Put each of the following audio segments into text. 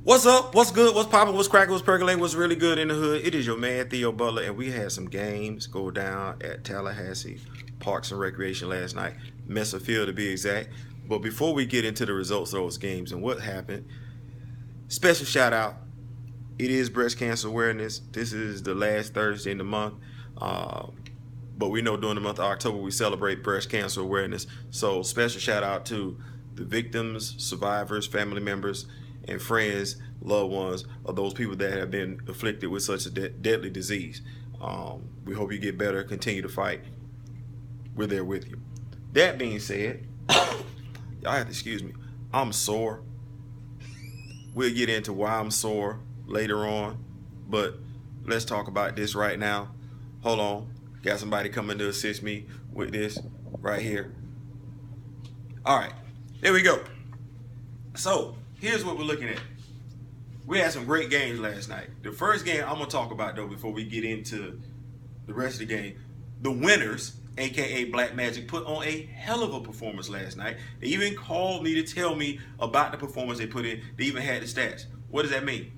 What's up? What's good? What's poppin'? What's cracking? What's percolating? What's really good in the hood? It is your man Theo Butler, and we had some games go down at Tallahassee Parks and Recreation last night, Mesa Field to be exact. But before we get into the results of those games and what happened, special shout out. It is Breast Cancer Awareness. This is the last Thursday in the month. Uh, but we know during the month of October we celebrate breast cancer awareness. So special shout out to the victims, survivors, family members, and friends, loved ones of those people that have been afflicted with such a deadly disease. We hope you get better, continue to fight. We're there with you. That being said, y'all have to excuse me. I'm sore. We'll get into why I'm sore later on, but let's talk about this right now. Hold on. Got somebody coming to assist me with this right here. All right, there we go. So here's what we're looking at. We had some great games last night. The first game I'm gonna talk about though before we get into the rest of the game, the winners, aka Black Magic, put on a hell of a performance last night. They even called me to tell me about the performance they put in. They even had the stats. What does that mean?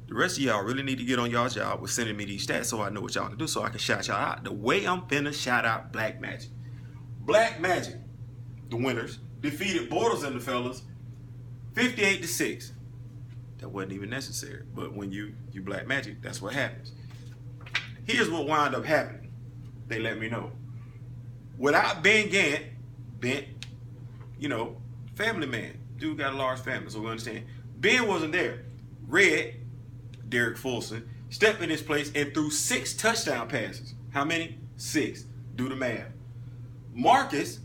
The rest of y'all really need to get on y'all job with sending me these stats so I know what y'all can do so I can shout y'all out the way I'm finna shout out Black Magic. Black Magic, the winners, defeated Borders and the fellas 58-6. That wasn't even necessary. But when you Black Magic, that's what happens. Here's what wound up happening. They let me know. Without Ben Gant, Bent, family man. Dude got a large family, so we understand. Ben wasn't there. Red, Derek Fulson, stepped in his place and threw 6 touchdown passes. How many? 6. Do the math. Marcus,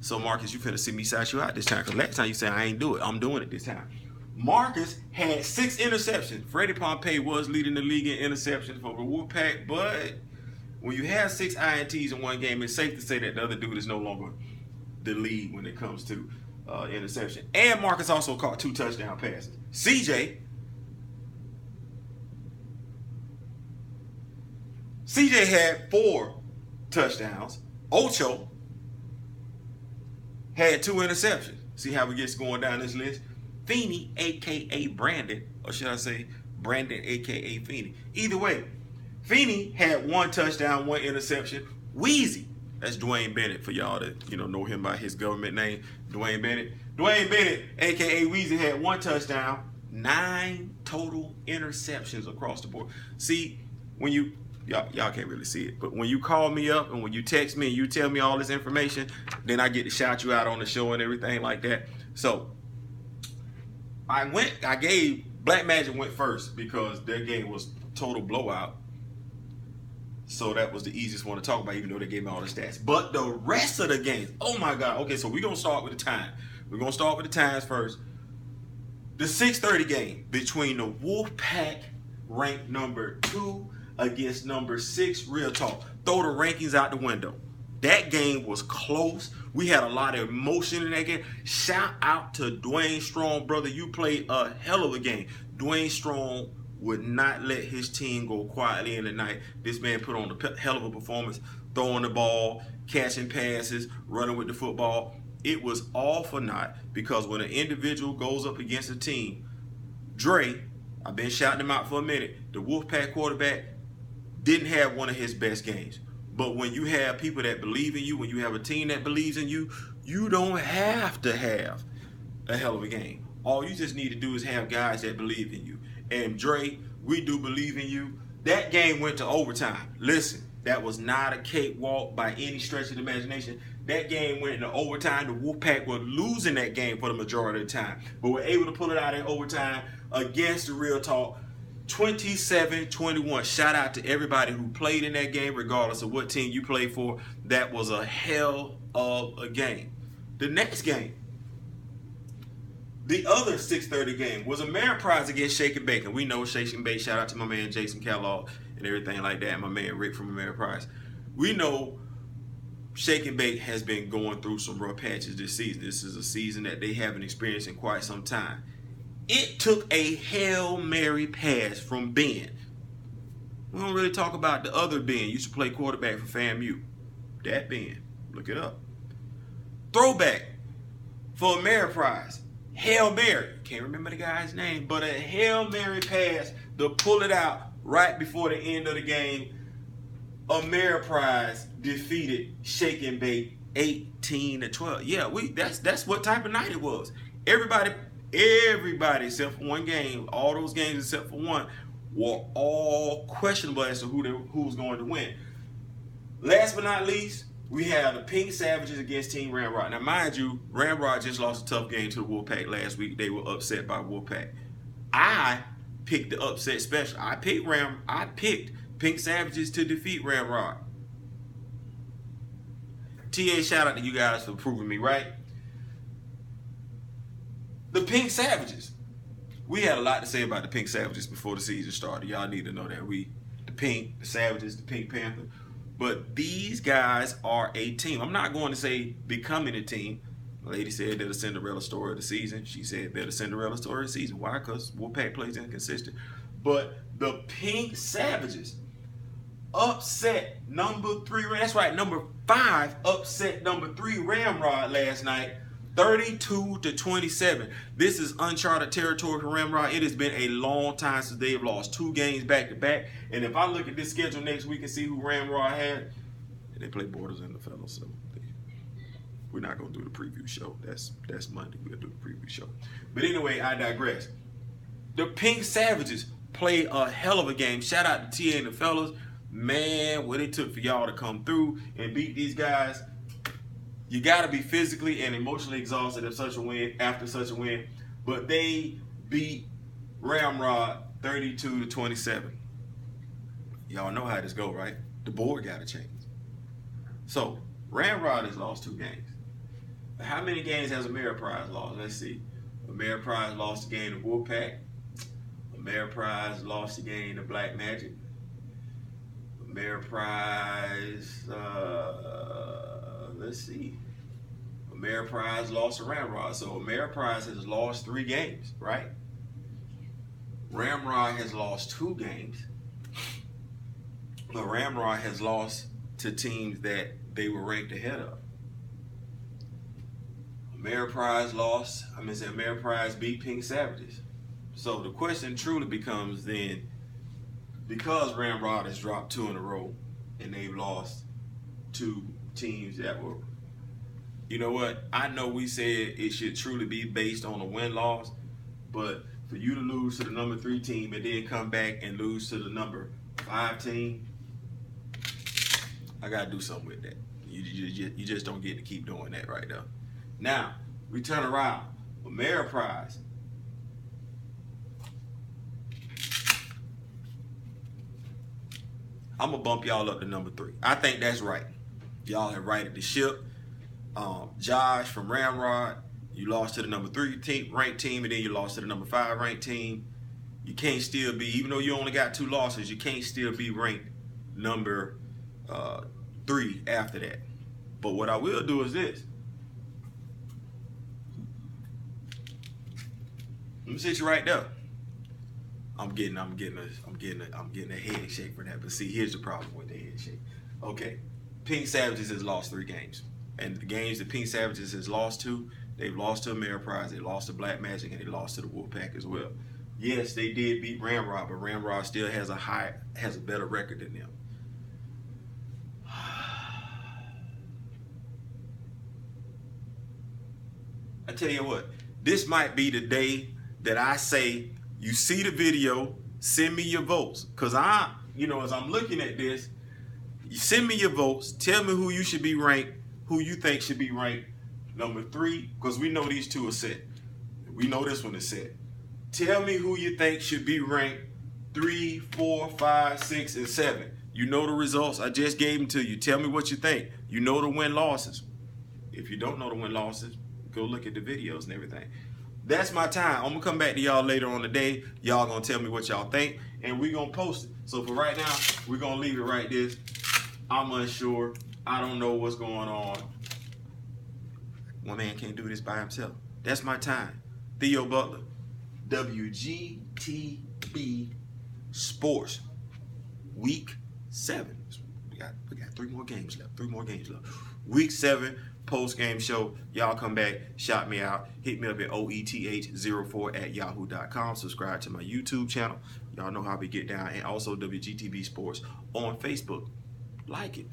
you finna see me shout you out this time, because last time you said I ain't do it. I'm doing it this time. Marcus had 6 interceptions. Freddie Pompey was leading the league in interceptions for the Wolfpack, but when you have 6 INTs in one game, it's safe to say that the other dude is no longer the lead when it comes to interception. And Marcus also caught 2 touchdown passes. CJ had 4 touchdowns. Ocho had 2 interceptions. See how we get going down this list? Feeney, a.k.a. Brandon, or should I say Brandon, a.k.a. Feeney. Either way, Feeney had 1 touchdown, 1 interception. Wheezy, that's Dwayne Bennett for y'all that know him by his government name, Dwayne Bennett. Dwayne Bennett, a.k.a. Wheezy, had 1 touchdown, 9 total interceptions across the board. See, when y'all can't really see it, but when you call me up and when you text me and you tell me all this information, then I get to shout you out on the show and everything like that. So Black Magic went first because their game was total blowout. So that was the easiest one to talk about, even though they gave me all the stats. But the rest of the games, oh my God. Okay, so we're going to start with the time. We're going to start with the times first. The 6:30 game between the Wolfpack, ranked number 2, against number 6, Real Talk. Throw the rankings out the window. That game was close. We had a lot of emotion in that game. Shout out to Dwayne Strong, brother. You played a hell of a game. Dwayne Strong would not let his team go quietly in the night. This man put on a hell of a performance, throwing the ball, catching passes, running with the football. It was all for naught because when an individual goes up against a team, Dre, I've been shouting him out for a minute, the Wolfpack quarterback didn't have one of his best games. But when you have people that believe in you, when you have a team that believes in you, you don't have to have a hell of a game. All you just need to do is have guys that believe in you. And Dre, we do believe in you. That game went to overtime. Listen, that was not a cakewalk by any stretch of the imagination. That game went into overtime. The Wolfpack were losing that game for the majority of the time, but were able to pull it out in overtime against the Real Talk. 27-21. Shout out to everybody who played in that game, regardless of what team you played for. That was a hell of a game. The next game, the other 6:30 game, was Ameriprise against Shake and Bake. And we know Shake and Bake. Shout out to my man Jason Kellogg and everything like that. My man Rick from Ameriprise. We know Shake and Bake has been going through some rough patches this season. This is a season that they haven't experienced in quite some time. It took a Hail Mary pass from Ben. We don't really talk about the other Ben. Used to play quarterback for FAMU. That Ben. Look it up. Throwback for Ameriprise. Hail Mary. Can't remember the guy's name, but a Hail Mary pass to pull it out right before the end of the game. Ameriprise defeated Shake and Bake 18-12. Yeah, that's what type of night it was. Everybody except for one game, all those games except for one, were all questionable as to who was going to win. Last but not least, we have the Pink Savages against Team Ramrod. Now, mind you, Ramrod just lost a tough game to the Wolfpack last week. They were upset by Wolfpack. I picked the upset special. I picked Pink Savages to defeat Ramrod. TA, shout out to you guys for proving me right. The Pink Savages. We had a lot to say about the Pink Savages before the season started. Y'all need to know that. The Pink, the Savages, the Pink Panther. But these guys are a team. I'm not going to say becoming a team. The lady said they're the Cinderella story of the season. She said they're the Cinderella story of the season. Why? Because Wolfpack plays inconsistent. But the Pink Savages upset number 3. That's right, number 5 upset number 3 Ramrod last night, 32-27. This is uncharted territory for Ramrod. It has been a long time since they've lost 2 games back to back. And if I look at this schedule next week and see who Ramrod had, they play Borders and the Fellows. So we're not gonna do the preview show. That's Monday. We'll do the preview show. But anyway, I digress. The Pink Savages played a hell of a game. Shout out to TA and the fellas. Man, what it took for y'all to come through and beat these guys. You got to be physically and emotionally exhausted after such a win. But they beat Ramrod 32-27. Y'all know how this go, right? The board got to change. So, Ramrod has lost 2 games. How many games has Ameriprise lost? Let's see. Ameriprise lost the game to Wolfpack. Ameriprise lost the game to Black Magic. Ameriprise, let's see. Ameriprise lost to Ramrod. So Ameriprise has lost 3 games, right? Ramrod has lost 2 games. But Ramrod has lost to teams that they were ranked ahead of. Ameriprise beat Pink Savages. So the question truly becomes then, because Ramrod has dropped 2 in a row and they've lost 2 teams that were, you know what? I know we said it should truly be based on a win-loss, but for you to lose to the number 3 team and then come back and lose to the number 5 team, I got to do something with that. You just don't get to keep doing that right now. Now, we turn around. Ameriprise. I'm going to bump y'all up to number 3. I think that's right. Y'all have righted the ship. Josh from Ramrod, you lost to the number 3 ranked team, and then you lost to the number 5 ranked team. You can't still be, even though you only got 2 losses, you can't still be ranked number 3 after that. But what I will do is this. Let me sit you right there. I'm getting a head shake for that. But see, here's the problem with the head shake. Okay, Pink Savages has lost 3 games. And the games that Pink Savages has lost to, they've lost to Ameriprise, they lost to Black Magic, and they lost to the Wolfpack as well. Yes, they did beat Ramrod, but Ramrod still has a better record than them. I tell you what, this might be the day that I say, you see the video, send me your votes. Because as I'm looking at this, you send me your votes, tell me who you should be ranked, who you think should be ranked number 3, because we know these 2 are set. We know this one is set. Tell me who you think should be ranked 3, 4, 5, 6, and 7. You know the results. I just gave them to you. Tell me what you think. You know the win-losses. If you don't know the win-losses, go look at the videos and everything. That's my time. I'm going to come back to y'all later on the day. Y'all going to tell me what y'all think, and we're going to post it. So for right now, we're going to leave it right there. I'm unsure. I don't know what's going on. One man can't do this by himself. That's my time. Theo Butler, WGTB Sports, Week 7. We got 3 more games left. 3 more games left. Week 7, post-game show. Y'all come back, shout me out. Hit me up at oeth04@yahoo.com. Subscribe to my YouTube channel. Y'all know how we get down. And also WGTB Sports on Facebook. Like it.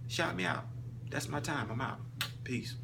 Shout me out. That's my time. I'm out. Peace.